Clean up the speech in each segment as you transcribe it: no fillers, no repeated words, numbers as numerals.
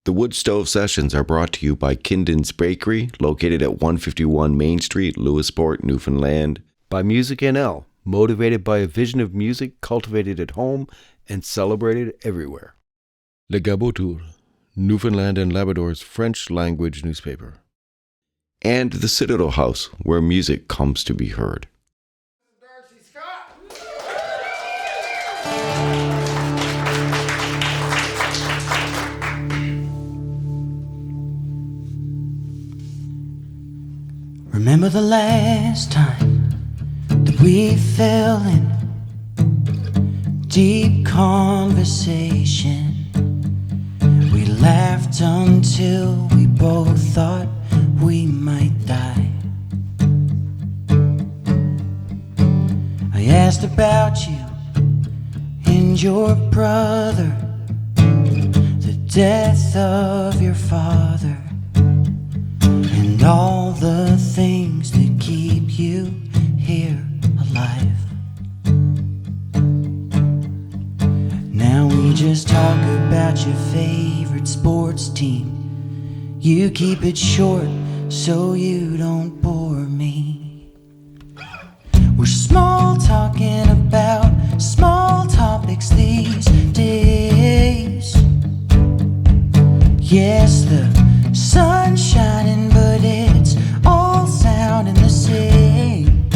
The Woodstove Sessions are brought to you by Kinden's Bakery, located at 151 Main Street, Lewisport, Newfoundland. By Music NL, motivated by a vision of music cultivated at home and celebrated everywhere. Le Gabotour, Newfoundland and Labrador's French language newspaper. And the Citadel House, where music comes to be heard. Darcy Scott. Remember the last time that we fell in deep conversation? We laughed until we both thought we might die. I asked about you and your brother, the death of your father, and all the things that keep you here alive. Now we just talk about your favorite sports team. You keep it short so you don't bore me. We're small talking about small topics these days. Yes, the sun's shining, but it's all sounding the same.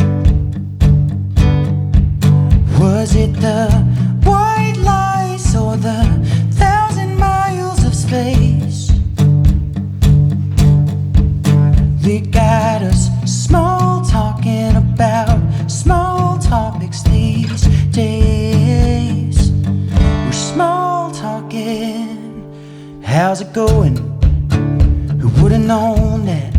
Was it the white lies or the 1,000 miles of space that got us small talking about small topics these days? We're small talking. How's it going? Who would have known that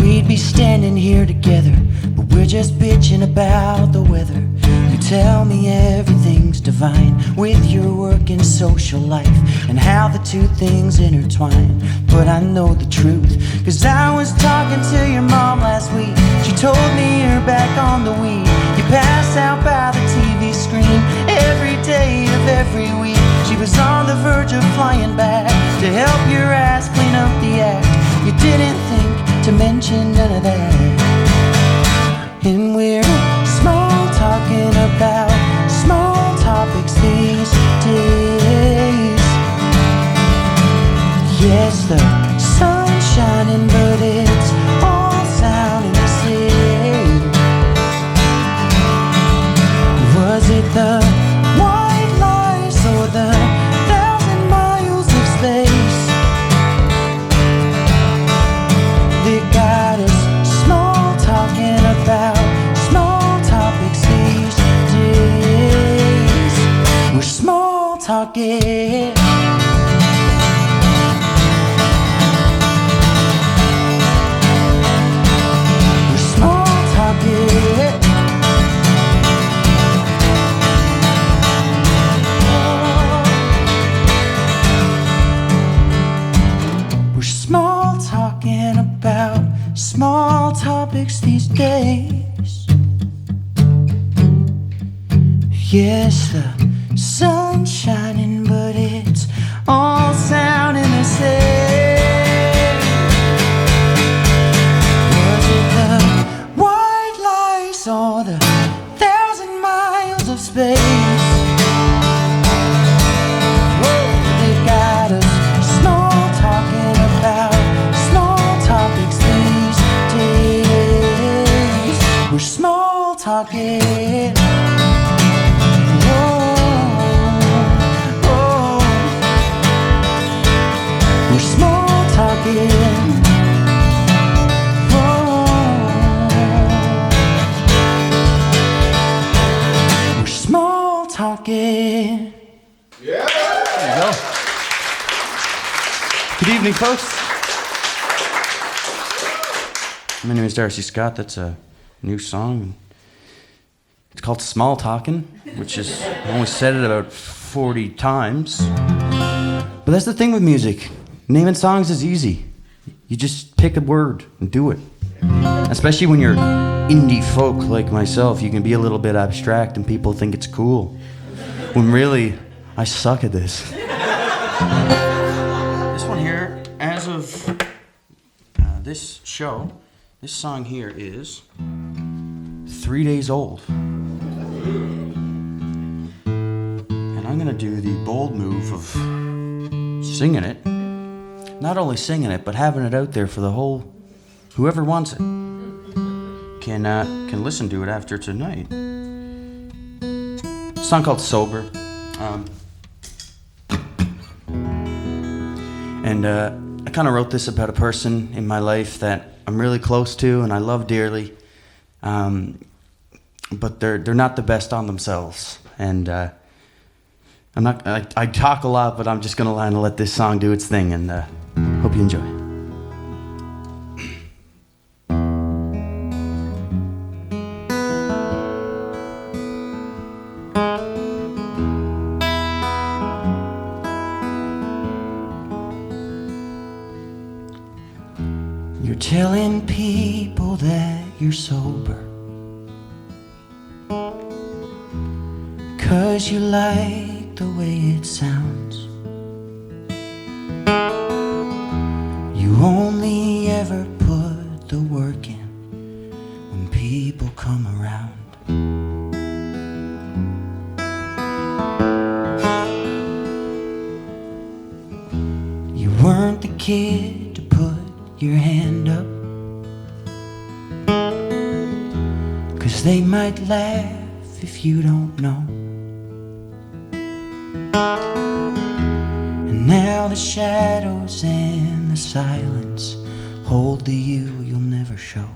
we'd be standing here together? But we're just bitching about the weather. You tell me everything's divine with your work and social life and how the two things intertwine. But I know the truth, 'cause I was talking to your mom last week. She told me you're back on the weed. You pass out by the TV screen every day of every week. She was on the verge of flying back to help your ass clean up the act. You didn't think to mention none of that. And we're small talking about small topics these days. Yes, the sun's shining, but it's all sounding the same. Was it the white lies or the 1,000 miles of space that got us small talking about small topics these days? We're small talking. We're small talking. We're small talking about small topics these days. Yes, the sun's shining, but it's all sounding the same. Was it the white lies or the 1,000 miles of space? Whoa, they got us small talking about small topics these days. We're small talking. We're small talking. We're small talking. Yeah. There you go. Good evening, folks. My name is Darcy Scott. That's a new song. It's called Small Talkin', which is, I only said it about 40 times. But that's the thing with music. Naming songs is easy. You just pick a word and do it. Especially when you're indie folk like myself, you can be a little bit abstract and people think it's cool. When really, I suck at this. as of this show, this song here is 3 days old. And I'm gonna do the bold move of singing it. Not only singing it, but having it out there for the whole, whoever wants it can listen to it after tonight. A song called Sober. And I kind of wrote this about a person in my life that I'm really close to and I love dearly, but they're not the best on themselves. And I talk a lot, but I'm just gonna let this song do its thing, and hope you enjoy. You're telling people that you're sober 'cause you like the way it sounds. You only ever put the work in when people come around. You weren't the kid to put your hand up 'cause they might laugh if you don't know. And now the shadows and the silence hold the you you'll never show.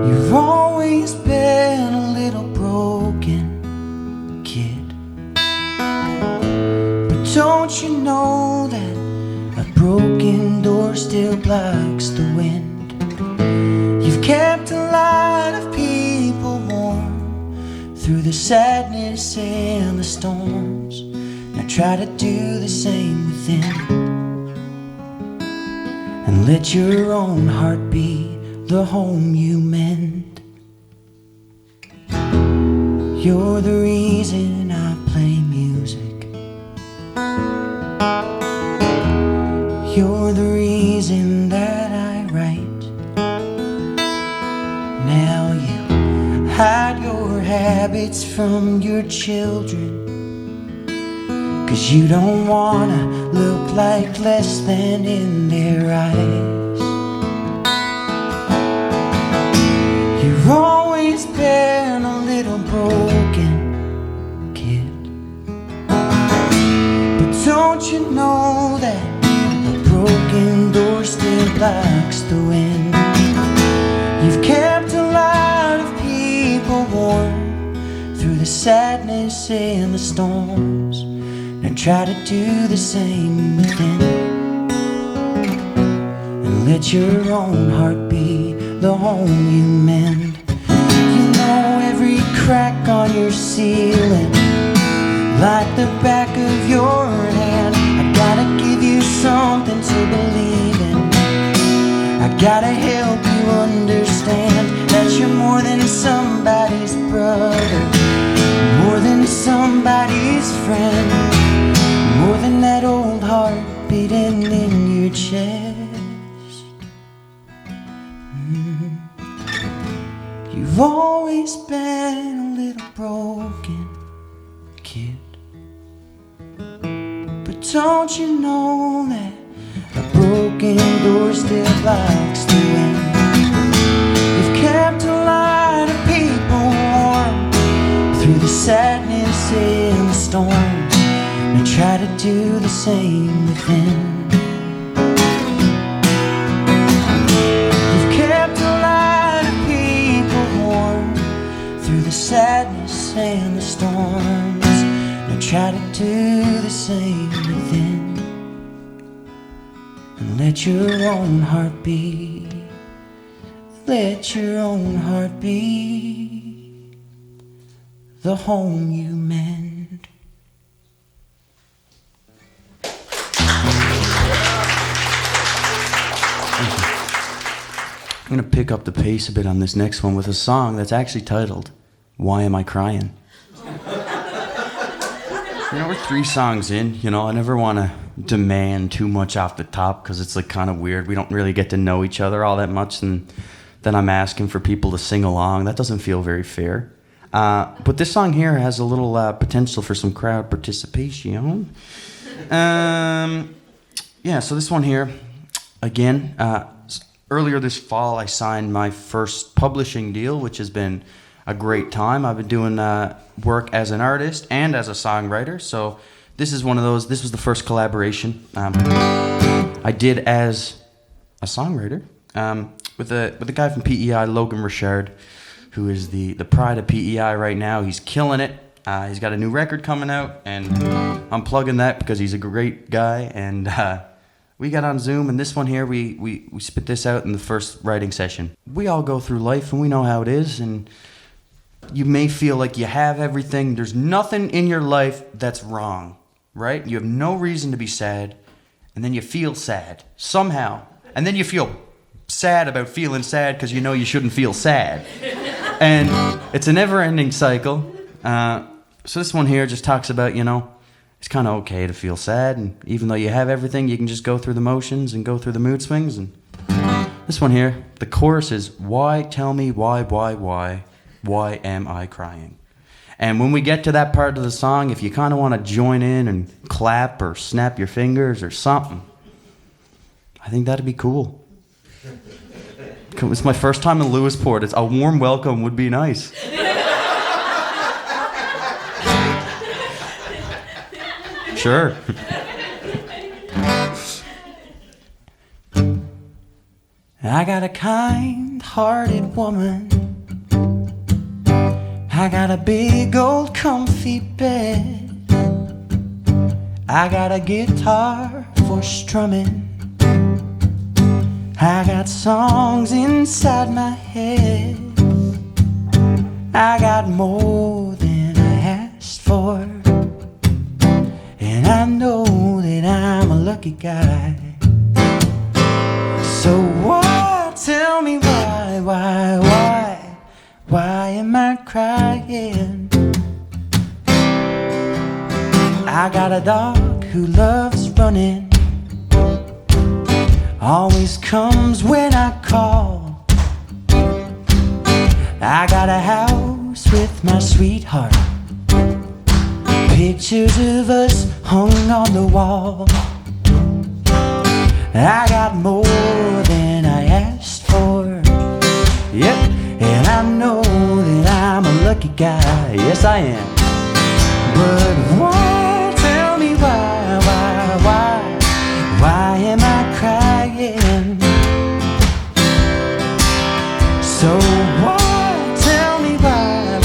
You've always been a little broken, kid, but don't you know that a broken door still blocks the wind? You've kept a lot of people warm through the sadness and the storms. Now try to do the same within, and let your own heart be the home you mend. You're the reason I play music. You're the reason that I write. Now you hide your habits from your children 'cause you don't wanna look like less than in their eyes. You've always been a little broken, kid, but don't you know that a broken door still blocks the wind? You've kept a lot of people warm through the sadness and the storms. Now try to do the same within, and let your own heart be the home you mend. You know every crack on your ceiling like the back of your hand. I gotta give you something to believe in. I gotta help you understand that you're more than somebody's brother, more than somebody's friend, more than that old heart beating in your chest. You've always been a little broken, kid, but don't you know that a broken door still blocks the wind? You've kept a lot of people warm through the sadness and the storms, and try to do the same within. You've kept a lot of people warm through the sadness and the storms, and try to do the same within, and let your own heart be, let your own heart be the home you mend. I'm going to pick up the pace a bit on this next one with a song that's actually titled, Why Am I Crying? We're 3 songs in. I never want to demand too much off the top because it's like kind of weird. We don't really get to know each other all that much, and then I'm asking for people to sing along. That doesn't feel very fair. But this song here has a little potential for some crowd participation. So this one here, again, earlier this fall I signed my first publishing deal, which has been a great time. I've been doing work as an artist and as a songwriter, so this is one of those. This was the first collaboration I did as a songwriter with a guy from PEI, Logan Richard, who is the pride of PEI right now. He's killing it. He's got a new record coming out, and I'm plugging that because he's a great guy. And we got on Zoom, and this one here, we spit this out in the first writing session. We all go through life, and we know how it is, and you may feel like you have everything. There's nothing in your life that's wrong, right? You have no reason to be sad, and then you feel sad somehow, and then you feel sad about feeling sad because you know you shouldn't feel sad. And it's a never-ending cycle. So this one here just talks about, it's kind of okay to feel sad, and even though you have everything, you can just go through the motions and go through the mood swings. And this one here, the chorus is, why, tell me why am I crying? And when we get to that part of the song, if you kind of want to join in and clap or snap your fingers or something, I think that'd be cool. It's my first time in Lewisport. It's a warm welcome would be nice. Sure. I got a kind-hearted woman. I got a big old comfy bed. I got a guitar for strumming. I got songs inside my head. I got more than I asked for, and I know that I'm a lucky guy. So why, tell me why am I crying? I got a dog who loves running, always comes when I call. I got a house with my sweetheart, pictures of us hung on the wall. I got more than I asked for, yep, and I know that I'm a lucky guy, yes I am. But why, tell me why am I crying? So why, tell me why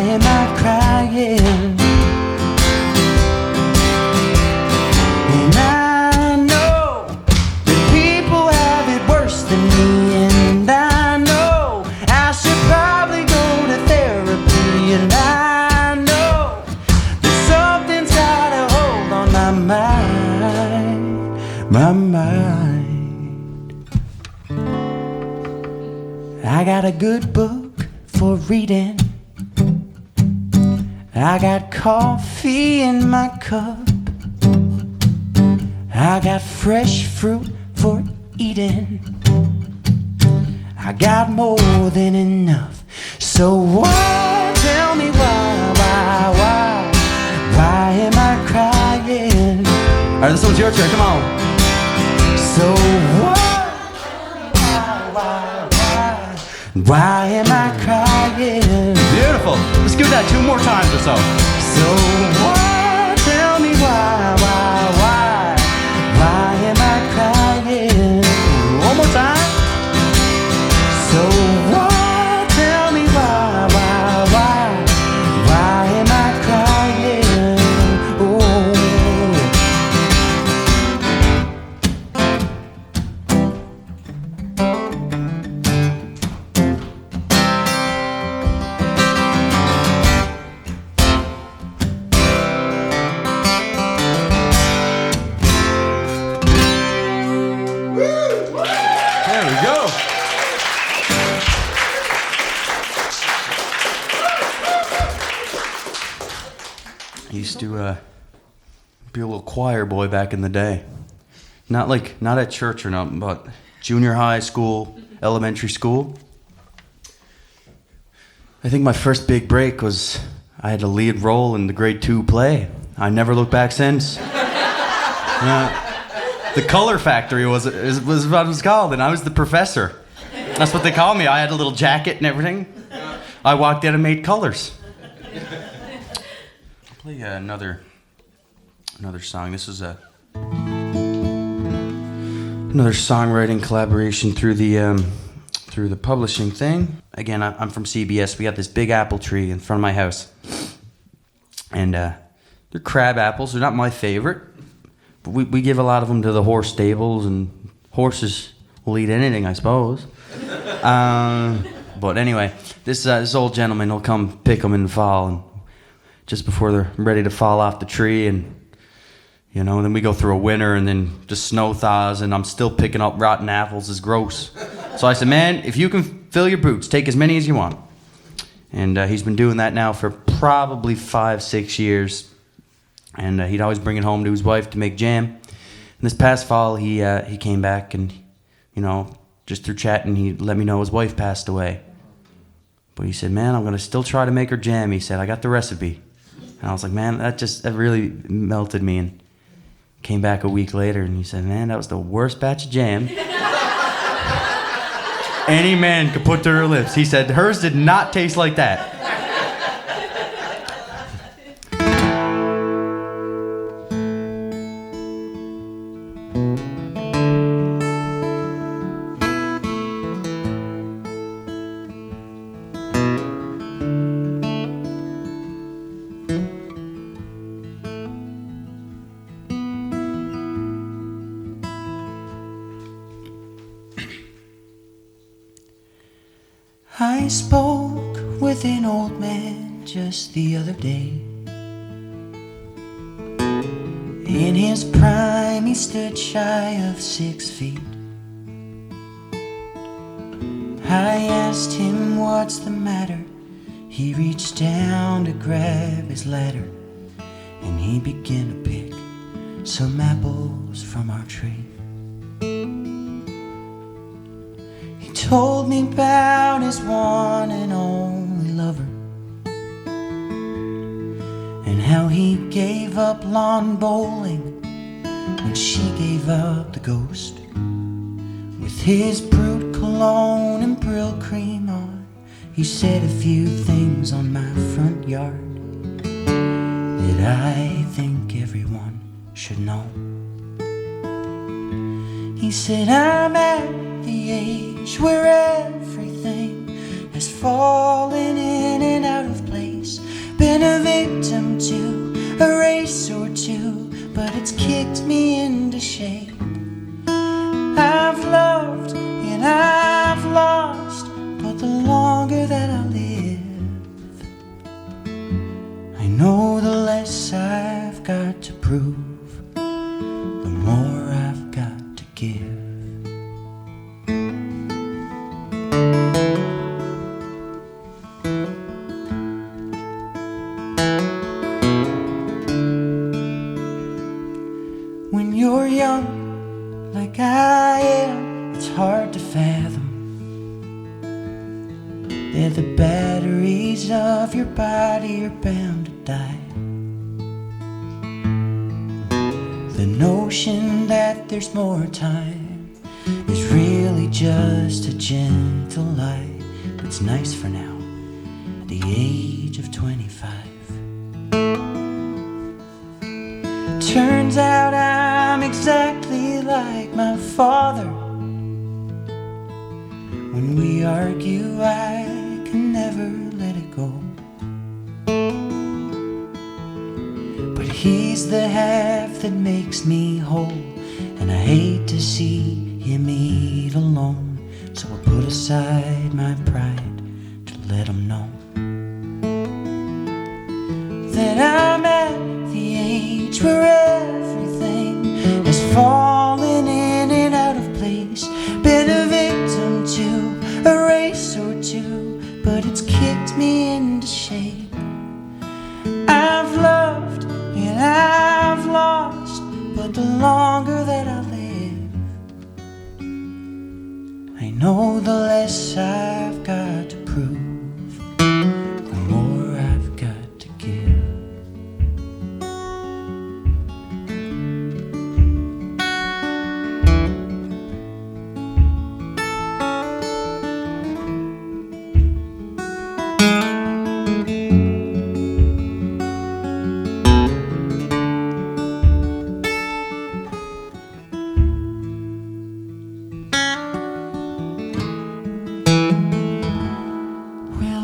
am I crying? And I know that people have it worse than me, and I know I should probably go to therapy, and I know that something's got a hold on my mind. I got a good book for reading. I got coffee in my cup. I got fresh fruit for eating. I got more than enough. So why, tell me why am I crying? All right, this one's your turn. Come on. So why am I crying? Beautiful. Let's do that 2 more times or so. So why, tell me why am I crying? One more time. So why, tell me why am I crying? Oh. I used to be a little choir boy back in the day. Not at church or nothing, but junior high school, elementary school. I think my first big break was I had a lead role in the grade 2 play. I never looked back since. The Color Factory was what it was called, and I was the professor. That's what they called me. I had a little jacket and everything. I walked in and made colors. I'll play another song. This is another songwriting collaboration through the publishing thing. Again, I'm from CBS. We got this big apple tree in front of my house, and they're crab apples. They're not my favorite, but we give a lot of them to the horse stables, and horses will eat anything, I suppose. But anyway, this old gentleman will come pick them in the fall, and just before they're ready to fall off the tree, and then we go through a winter, and then just snow thaws, and I'm still picking up rotten apples. It's gross. So I said, man, if you can fill your boots, take as many as you want. And he's been doing that now for probably 5-6 years. And he'd always bring it home to his wife to make jam. And this past fall, he came back, and just through chatting, he let me know his wife passed away. But he said, man, I'm gonna still try to make her jam. He said, I got the recipe. And I was like, man, that really melted me. And came back a week later, and he said, man, that was the worst batch of jam any man could put to her lips. He said, hers did not taste like that. I spoke with an old man just the other day. In his prime, he stood shy of 6 feet. I asked him, what's the matter? He reached down to grab his ladder, and he began to pick some apples from our tree. He told me about his one and only lover, and how he gave up lawn bowling when she gave up the ghost. With his brute cologne and Brill cream on, he said a few things on my front yard that I think everyone should know. He said, I'm at the age where everything has fallen in and out of place, been a victim to a race or two, but it's kicked me into shape. I've loved and I've lost, but the longer that I live, I know the less I've got to prove, the more I've got to give. When you're young, like I am, it's hard to fathom that the batteries of your body are bound to die. The notion that there's more time is really just a gentle lie that's nice for now, at the age of 25. Turns out I'm exactly like my father. When we argue, I can never let it go. But he's the half that makes me whole, and I hate to see him eat alone. So I put aside my pride to let him know that I'm at the age where everything has fallen in and out of place, been a victim to a race or two, but it's kicked me into shape. I've loved less I've got to prove, the more I've got to give.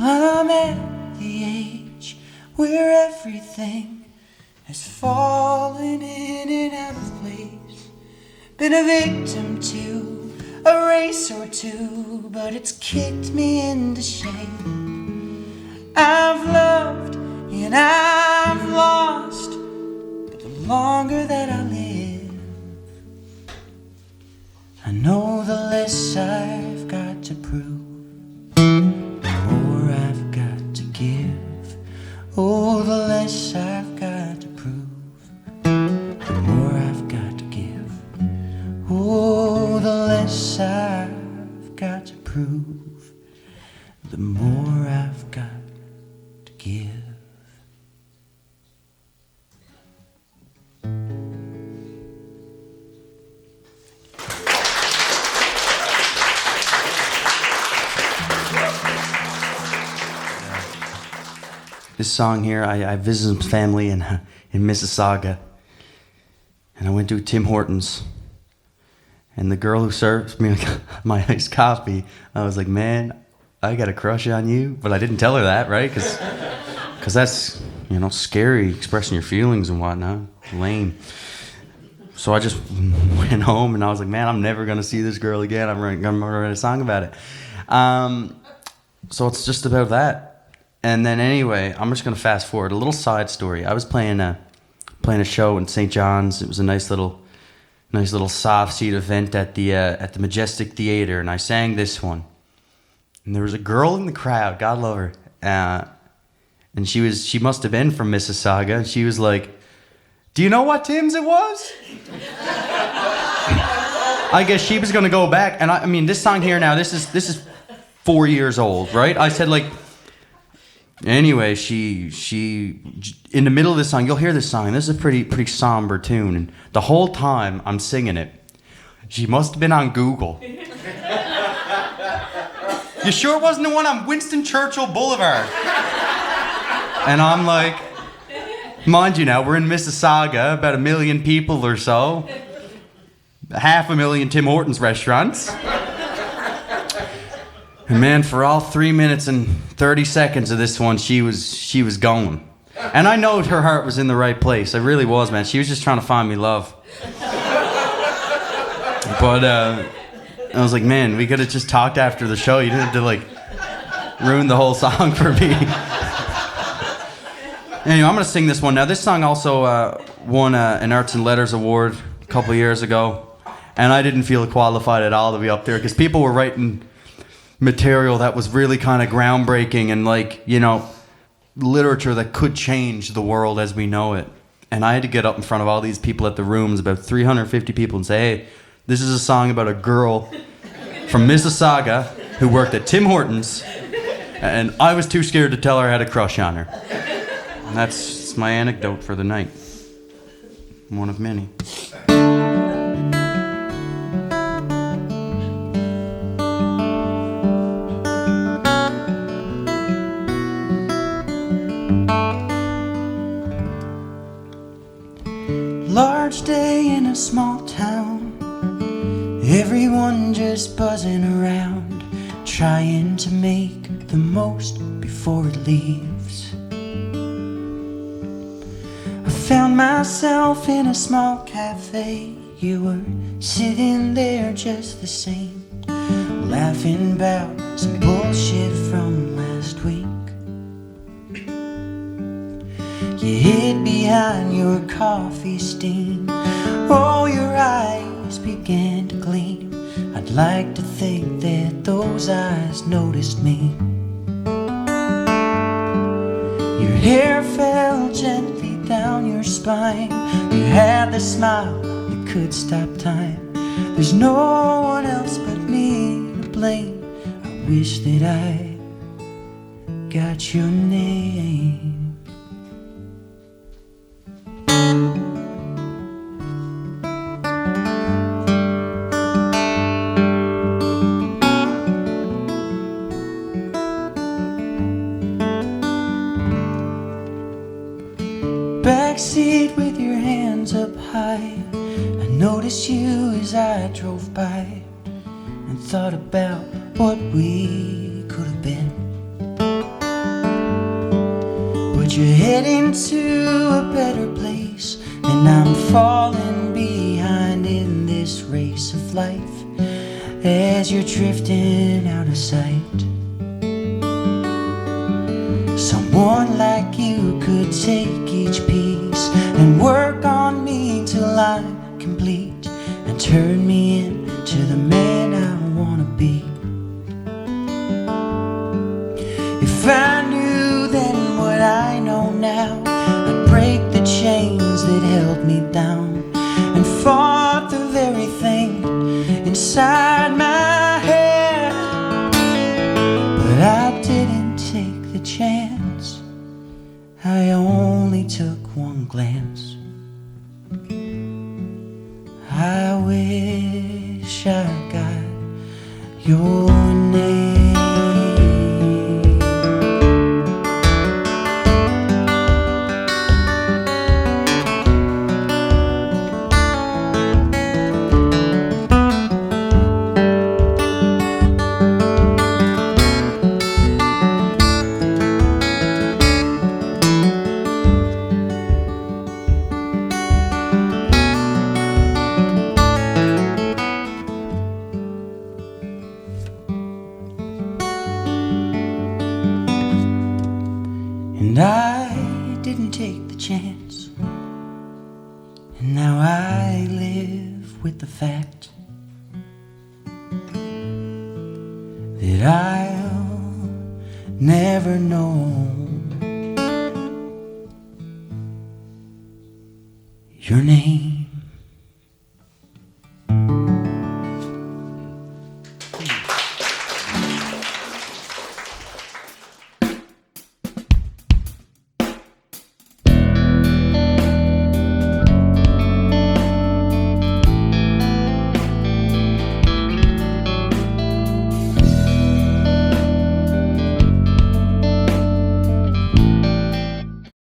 I'm at the age where everything has fallen in and out of place. Been a victim to a race or two, but it's kicked me into shape. I've loved and I've lost, but the longer that I live, I know the less I've got to prove, more I've got to give. Oh, the less I've got to prove, the more I've got to give. Oh, the less I've got to prove, the more I've got to give. This song here, I visited some family in Mississauga, and I went to Tim Hortons, and the girl who served me my iced coffee, I was like, man, I got a crush on you, but I didn't tell her that, right? Because that's, you know, scary, expressing your feelings and whatnot, lame. So I just went home, and I was like, man, I'm never gonna see this girl again. I'm gonna write a song about it. So it's just about that. And then anyway, I'm just gonna fast forward a little side story. I was playing a show in St. John's. It was a nice little soft seat event at the Majestic Theater, and I sang this one. And there was a girl in the crowd, God love her, and she must have been from Mississauga. And she was like, "Do you know what Tim's it was?" I guess she was gonna go back, and I mean this song here now. This is 4 years old, right? I said like. Anyway, she in the middle of this song, you'll hear this song. This is a pretty somber tune, and the whole time I'm singing it, she must have been on Google. You sure it wasn't the one on Winston Churchill Boulevard? And I'm like, mind you now, we're in Mississauga, about 1 million people or so, 500,000 Tim Hortons restaurants. And man, for all 3 minutes and 30 seconds of this one, she was going. And I know her heart was in the right place. It really was, man. She was just trying to find me love. But I was like, man, we could have just talked after the show. You didn't have to like ruin the whole song for me. Anyway, I'm gonna sing this one now. This song also won an Arts and Letters Award a couple years ago, and I didn't feel qualified at all to be up there because people were writing material that was really kind of groundbreaking and like, you know, literature that could change the world as we know it. And I had to get up in front of all these people at the rooms, about 350 people, and say, hey, this is a song about a girl from Mississauga who worked at Tim Hortons, and I was too scared to tell her I had a crush on her. And that's my anecdote for the night. One of many. Large day in a small town, everyone just buzzing around, trying to make the most before it leaves. I found myself in a small cafe. You were sitting there just the same, laughing about some bullshit from last week. You hid behind your coffee steam. Oh, your eyes began to gleam. I'd like to think that those eyes noticed me. Your hair fell gently down your spine. You had the smile that could stop time. There's no one else but me to blame. I wish that I got your name. Backseat with your hands up high, I noticed you as I drove by and thought about what we could have been. But you're heading to a better place, and I'm falling behind in this race of life as you're drifting out of sight. Someone like you could take each piece and work on me till I'm complete and turn me into the man I wanna be. If I knew then what I know now, I'd break the chains that held me down and fought the very thing inside my head. But I didn't take the chance, I only took one glance. I wish I got your name. And I didn't take the chance, and now I live with the fact that I'll never know your name.